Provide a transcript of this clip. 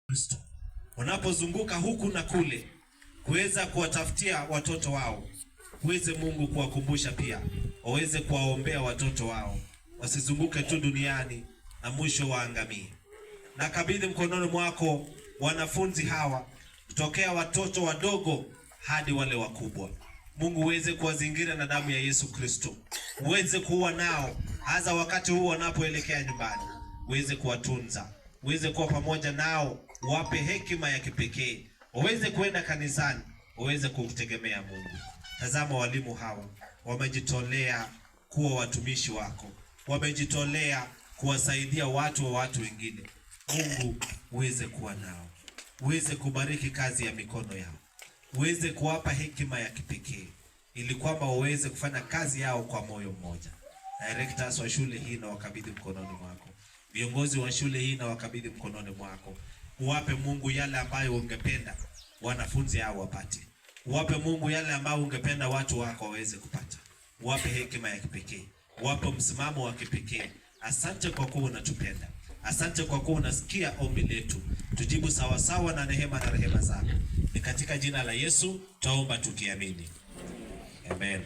Kristo. Wanapozunguka huku na kule kuweza kuwatafutia watoto wao, uweze Mungu kuwakumbusha pia, waweze kuwaombea watoto wao, wasizunguke tu duniani na mwisho waangamie. Na kabidhi mkononi mwako wanafunzi hawa, kutokea watoto wadogo hadi wale wakubwa. Mungu uweze kuwazingira na damu ya Yesu Kristo. Uweze kuwa nao hasa wakati huu wanapoelekea nyumbani. Uweze kuwatunza, uweze kuwa pamoja nao, wape hekima ya kipekee. Waweze kuenda kanisani, waweze kutegemea Mungu. Tazama walimu hawa wamejitolea kuwa watumishi wako. Wamejitolea kuwasaidia watu wa watu wengine. Mungu uweze kuwa nao. Uweze kubariki kazi ya mikono yao. Uweze kuwapa hekima ya kipekee ili kwamba waweze kufanya kazi yao kwa moyo mmoja. Directors wa shule hii na wakabidhi mkononi mwako. Viongozi wa shule hii na wakabidhi mkononi mwako. Uwape Mungu yale ambayo ungependa wanafunzi hao wapate. Uwape Mungu yale ambayo ungependa watu wako waweze kupata. Uwape hekima ya kipekee. Uwape msimamo wa kipekee. Asante kwa kuwa unatupenda. Asante kwa kuwa unasikia ombi letu. Tujibu sawa sawa na neema na rehema zako. Ni katika jina la Yesu twaomba tukiamini. Amen.